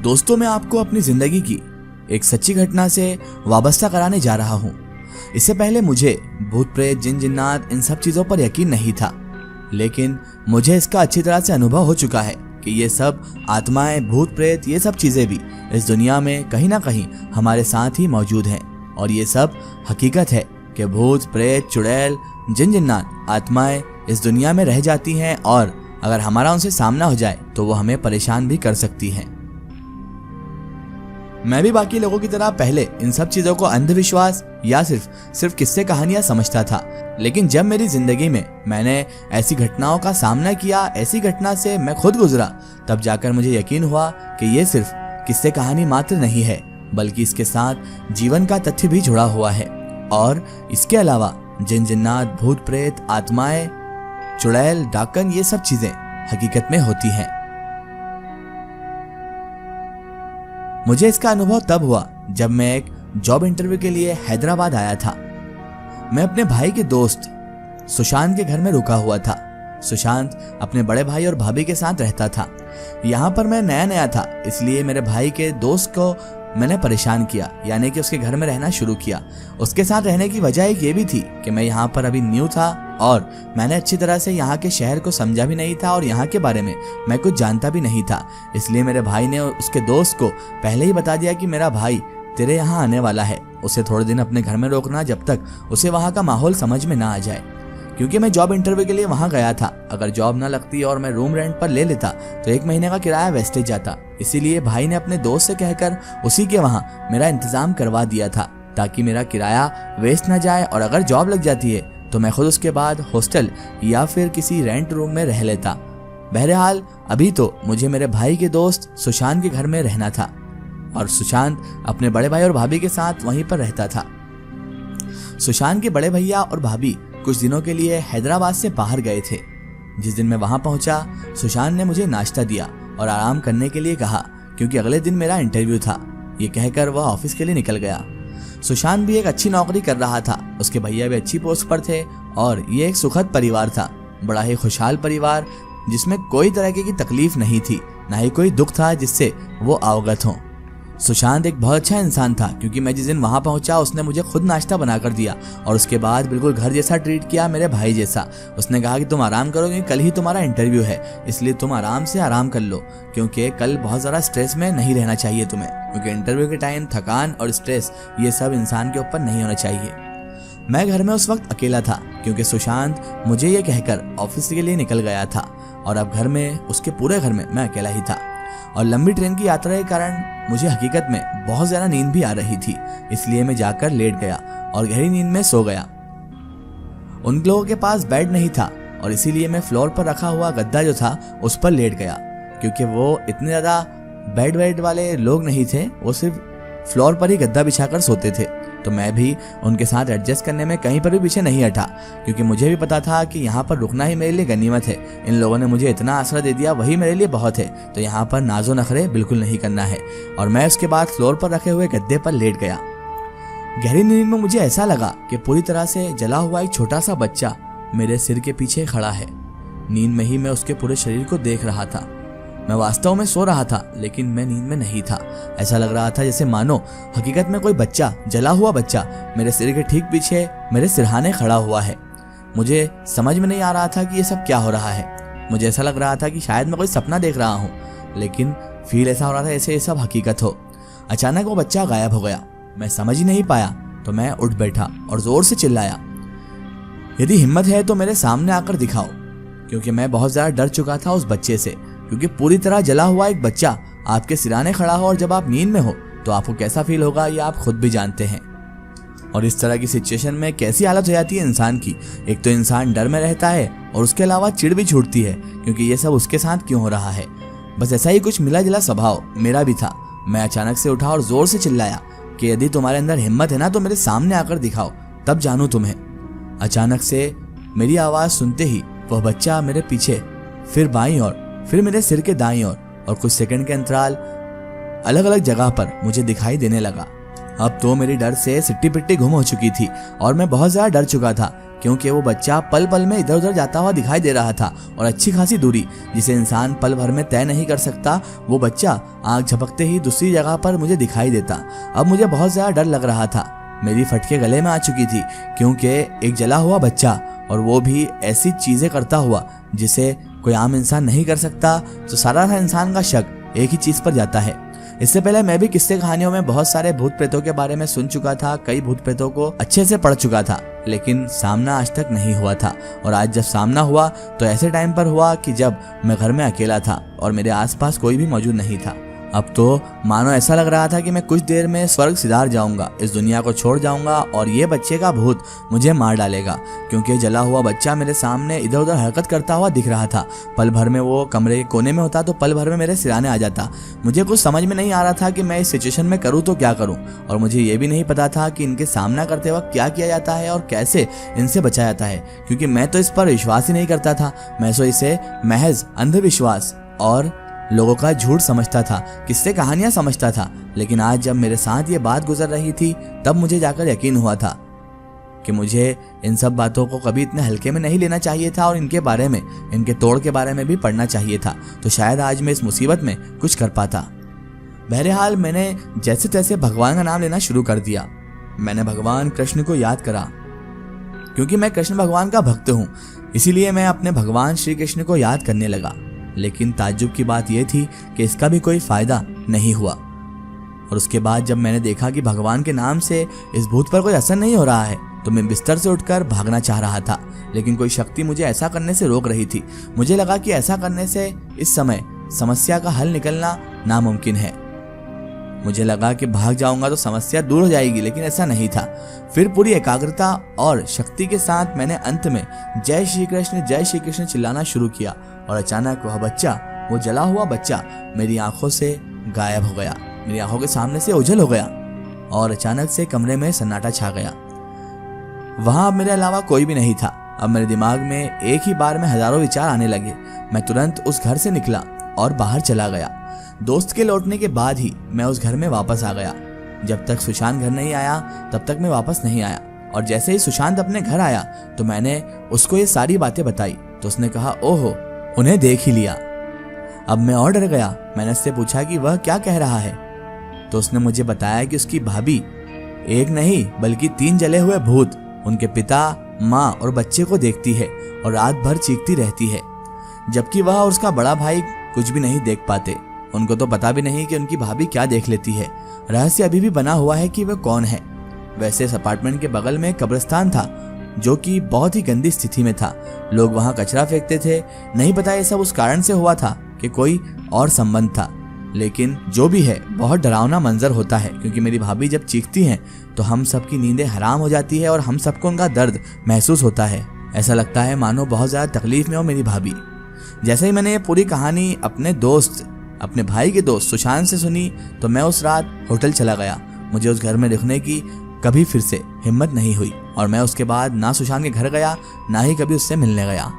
दोस्तों, मैं आपको अपनी जिंदगी की एक सच्ची घटना से वाबस्ता कराने जा रहा हूँ। इससे पहले मुझे भूत प्रेत, जिन जिन्नात, इन सब चीजों पर यकीन नहीं था, लेकिन मुझे इसका अच्छी तरह से अनुभव हो चुका है कि ये सब आत्माएं, भूत प्रेत, ये सब चीजें भी इस दुनिया में कहीं ना कहीं हमारे साथ ही मौजूद हैं। और ये सब हकीकत है कि भूत प्रेत, चुड़ैल, जिन जिन्नात, आत्माएं इस दुनिया में रह जाती हैं और अगर हमारा उनसे सामना हो जाए तो वो हमें परेशान भी कर सकती हैं। मैं भी बाकी लोगों की तरह पहले इन सब चीजों को अंधविश्वास या सिर्फ किस्से कहानियां समझता था, लेकिन जब मेरी जिंदगी में मैंने ऐसी घटनाओं का सामना किया, ऐसी घटना से मैं खुद गुजरा, तब जाकर मुझे यकीन हुआ कि ये सिर्फ किस्से कहानी मात्र नहीं है, बल्कि इसके साथ जीवन का तथ्य भी जुड़ा हुआ है। और इसके अलावा जिन जिन्नात, भूत प्रेत, आत्माएं, चुड़ैल, डाकन, ये सब चीजें हकीकत में होती हैं। मुझे इसका अनुभव तब हुआ जब मैं एक जॉब इंटरव्यू के लिए हैदराबाद आया था। मैं अपने भाई के दोस्त सुशांत के घर में रुका हुआ था। सुशांत अपने बड़े भाई और भाभी के साथ रहता था। यहाँ पर मैं नया नया था, इसलिए मेरे भाई के दोस्त को मैंने परेशान किया, यानी कि उसके घर में रहना शुरू किया। उसके साथ रहने की वजह एक ये भी थी कि मैं यहाँ पर अभी न्यू था और मैंने अच्छी तरह से यहाँ के शहर को समझा भी नहीं था और यहाँ के बारे में मैं कुछ जानता भी नहीं था। इसलिए मेरे भाई ने उसके दोस्त को पहले ही बता दिया कि मेरा भाई तेरे यहाँ आने वाला है, उसे थोड़े दिन अपने घर में रोकना जब तक उसे वहाँ का माहौल समझ में ना आ जाए। क्योंकि मैं जॉब इंटरव्यू के लिए वहाँ गया था, अगर जॉब ना लगती और मैं रूम रेंट पर ले लेता तो 1 महीने का किराया वेस्टेज जाता। इसीलिए भाई ने अपने दोस्त से कहकर उसी के वहाँ मेरा इंतजाम करवा दिया था, ताकि मेरा किराया वेस्ट ना जाए और अगर जॉब लग जाती है तो मैं खुद उसके बाद हॉस्टल या फिर किसी रेंट रूम में रह लेता। बहरहाल अभी तो मुझे मेरे भाई के दोस्त सुशांत के घर में रहना था और सुशांत अपने बड़े भाई और भाभी के साथ वहीं पर रहता था। सुशांत के बड़े भैया और भाभी कुछ दिनों के लिए हैदराबाद से बाहर गए थे। जिस दिन मैं वहां पहुंचा, सुशांत ने मुझे नाश्ता दिया और आराम करने के लिए कहा, क्योंकि अगले दिन मेरा इंटरव्यू था। ये कहकर वह ऑफिस के लिए निकल गया। सुशांत भी एक अच्छी नौकरी कर रहा था, उसके भैया भी अच्छी पोस्ट पर थे और ये एक सुखद परिवार था, बड़ा ही खुशहाल परिवार जिसमें कोई तरह की तकलीफ नहीं थी, ना ही कोई दुख था जिससे वो अवगत हों। सुशांत एक बहुत अच्छा इंसान था, क्योंकि मैं जिस दिन वहां पहुंचा उसने मुझे खुद नाश्ता बनाकर दिया और उसके बाद बिल्कुल घर जैसा ट्रीट किया, मेरे भाई जैसा। उसने कहा कि तुम आराम करो, क्योंकि कल ही तुम्हारा इंटरव्यू है, इसलिए तुम आराम से आराम कर लो, क्योंकि कल बहुत ज़्यादा स्ट्रेस में नहीं रहना चाहिए तुम्हें, क्योंकि इंटरव्यू के टाइम थकान और स्ट्रेस ये सब इंसान के ऊपर नहीं होना चाहिए। मैं घर में उस वक्त अकेला था, क्योंकि सुशांत मुझे ये कहकर ऑफिस के लिए निकल गया था और अब घर में, उसके पूरे घर में मैं अकेला ही था। और लंबी ट्रेन की यात्रा के कारण मुझे हकीकत में बहुत ज़्यादा नींद भी आ रही थी, इसलिए मैं जाकर लेट गया और गहरी नींद में सो गया। उन लोगों के पास बेड नहीं था और इसीलिए मैं फ्लोर पर रखा हुआ गद्दा जो था उस पर लेट गया, क्योंकि वो इतने ज़्यादा बेड वाले लोग नहीं थे, वो सिर्फ फ्लोर पर ही गद्दा बिछाकर सोते थे। तो मैं भी उनके साथ एडजस्ट करने में कहीं पर भी पीछे नहीं हटा, क्योंकि मुझे भी पता था कि यहाँ पर रुकना ही मेरे लिए गनीमत है। इन लोगों ने मुझे इतना आसरा दे दिया, वही मेरे लिए बहुत है, तो यहाँ पर नाजो नखरे बिल्कुल नहीं करना है। और मैं उसके बाद फ्लोर पर रखे हुए गद्दे पर लेट गया। गहरी नींद में मुझे ऐसा लगा कि पूरी तरह से जला हुआ एक छोटा सा बच्चा मेरे सिर के पीछे खड़ा है। नींद में ही मैं उसके पूरे शरीर को देख रहा था। मैं वास्तव में सो रहा था, लेकिन मैं नींद में नहीं था। ऐसा लग रहा था जैसे मानो हकीकत में कोई बच्चा, जला हुआ बच्चा, मेरे सिर के ठीक पीछे मेरे सिरहाने खड़ा हुआ है। मुझे समझ में नहीं आ रहा था कि ये सब क्या हो रहा है। मुझे ऐसा लग रहा था कि शायद मैं कोई सपना देख रहा हूँ, लेकिन फील ऐसा हो रहा था जैसे ये सब हकीकत हो। अचानक वो बच्चा गायब हो गया। मैं समझ ही नहीं पाया, तो मैं उठ बैठा और जोर से चिल्लाया, यदि हिम्मत है तो मेरे सामने आकर दिखाओ, क्योंकि मैं बहुत ज्यादा डर चुका था उस बच्चे से, क्योंकि पूरी तरह जला हुआ एक बच्चा आपके सिराने खड़ा हो और जब आप नींद में हो तो आपको कैसा फील होगा ये आप खुद भी जानते हैं। और इस तरह की सिचुएशन में कैसी हालत हो जाती है इंसान की। एक तो इंसान डर में रहता है और उसके अलावा चिढ़ भी छूटती है, क्योंकि ये सब उसके साथ क्यों हो रहा है। बस ऐसा ही कुछ मिला जुला स्वभाव मेरा भी था। मैं अचानक से उठा और जोर से चिल्लाया कि यदि तुम्हारे अंदर हिम्मत है ना तो मेरे सामने आकर दिखाओ, तब जानू तुम्हें। अचानक से मेरी आवाज़ सुनते ही वह बच्चा मेरे पीछे, फिर बाईं ओर, फिर मेरे सिर के दाईं ओर और कुछ सेकंड के अंतराल अलग अलग जगह पर मुझे दिखाई देने लगा। अब तो मेरी डर से सिट्टी पिट्टी गुम हो चुकी थी और मैं बहुत ज़्यादा डर चुका था क्योंकि वो बच्चा पल पल में इधर उधर जाता हुआ दिखाई दे रहा था और अच्छी खासी दूरी जिसे इंसान पल भर में तय नहीं कर सकता, वो बच्चा आंख झपकते ही दूसरी जगह पर मुझे दिखाई देता। अब मुझे बहुत ज्यादा डर लग रहा था। मेरी फटके गले में आ चुकी थी क्योंकि एक जला हुआ बच्चा और वो भी ऐसी चीजें करता हुआ जिसे कोई आम इंसान नहीं कर सकता, तो सारा इंसान का शक एक ही चीज पर जाता है। इससे पहले मैं भी किस्से कहानियों में बहुत सारे भूत प्रेतों के बारे में सुन चुका था, कई भूत प्रेतों को अच्छे से पढ़ चुका था, लेकिन सामना आज तक नहीं हुआ था। और आज जब सामना हुआ तो ऐसे टाइम पर हुआ कि जब मैं घर में अकेला था और मेरे आसपास कोई भी मौजूद नहीं था। अब तो मानो ऐसा लग रहा था कि मैं कुछ देर में स्वर्ग सिधार जाऊंगा, इस दुनिया को छोड़ जाऊंगा और ये बच्चे का भूत मुझे मार डालेगा, क्योंकि जला हुआ बच्चा मेरे सामने इधर उधर हरकत करता हुआ दिख रहा था। पल भर में वो कमरे के कोने में होता तो पल भर में मेरे सिराने आ जाता। मुझे कुछ समझ में नहीं आ रहा था कि मैं इस सिचुएशन में करूँ तो क्या करूँ, और मुझे ये भी नहीं पता था कि इनके सामना करते वक्त क्या किया जाता है और कैसे इनसे बचा जाता है, क्योंकि मैं तो इस पर विश्वास ही नहीं करता था। मैं तो इसे महज अंधविश्वास और लोगों का झूठ समझता था, किससे कहानियां समझता था। लेकिन आज जब मेरे साथ ये बात गुजर रही थी तब मुझे जाकर यकीन हुआ था कि मुझे इन सब बातों को कभी इतने हल्के में नहीं लेना चाहिए था और इनके बारे में, इनके तोड़ के बारे में भी पढ़ना चाहिए था, तो शायद आज मैं इस मुसीबत में कुछ कर पाता। बहरहाल मैंने जैसे तैसे भगवान का नाम लेना शुरू कर दिया। मैंने भगवान कृष्ण को याद करा, क्योंकि मैं कृष्ण भगवान का भक्त हूँ, इसीलिए मैं अपने भगवान श्री कृष्ण को याद करने लगा। लेकिन ताज्जुब की बात यह थी कि इसका भी कोई फायदा नहीं हुआ। और उसके बाद जब मैंने देखा कि भगवान के नाम से इस भूत पर कोई असर नहीं हो रहा है, तो मैं बिस्तर से उठकर भागना चाह रहा था, लेकिन कोई शक्ति मुझे ऐसा करने से रोक रही थी। मुझे लगा कि ऐसा करने से इस समय समस्या का हल निकलना नामुमकिन है। मुझे लगा कि भाग जाऊंगा तो समस्या दूर हो जाएगी, लेकिन ऐसा नहीं था। फिर पूरी एकाग्रता और शक्ति के साथ मैंने अंत में जय श्री कृष्ण चिल्लाना शुरू किया, और अचानक वह बच्चा, वो जला हुआ बच्चा मेरी आंखों से गायब हो गया, मेरी आंखों के सामने से ओझल हो गया, और अचानक से कमरे में सन्नाटा छा गया। वहां अब मेरे अलावा कोई भी नहीं था। अब मेरे दिमाग में एक ही बार में हजारों विचार आने लगे। मैं तुरंत उस घर से निकला और बाहर चला गया। दोस्त के लौटने के बाद ही मैं उस घर में वापस आ गया। जब तक सुशांत घर नहीं आया तब तक मैं वापस नहीं आया, और जैसे ही सुशांत अपने घर आया तो मैंने उसको ये सारी बातें बताई, तो उसने कहा, ओहो, उन्हें देख ही लिया। अब मैं और डर गया। मैंने उससे पूछा कि वह क्या कह रहा है, तो उसने मुझे बताया कि उसकी भाभी एक नहीं बल्कि 3 जले हुए भूत उनके पिता, माँ और बच्चे को देखती है और रात भर चीखती रहती है, जबकि वह और उसका बड़ा भाई कुछ भी नहीं देख पाते। उनको तो पता भी नहीं कि उनकी भाभी क्या देख लेती है। रहस्य अभी भी बना हुआ है कि वह कौन है। वैसे इस अपार्टमेंट के बगल में कब्रिस्तान था, जो कि बहुत ही गंदी स्थिति में था। लोग वहां कचरा फेंकते थे। नहीं पता ये सब उस कारण से हुआ था कि कोई और संबंध था, लेकिन जो भी है बहुत डरावना मंजर होता है, क्योंकि मेरी भाभी जब चीखती हैं तो हम सबकी नींदें हराम हो जाती है और हम सबको उनका दर्द महसूस होता है। ऐसा लगता है मानो बहुत ज्यादा तकलीफ में हो मेरी भाभी। जैसे ही मैंने ये पूरी कहानी अपने भाई के दोस्त सुशांत से सुनी, तो मैं उस रात होटल चला गया। मुझे उस घर में रुकने की कभी फिर से हिम्मत नहीं हुई, और मैं उसके बाद ना सुशांत के घर गया, ना ही कभी उससे मिलने गया।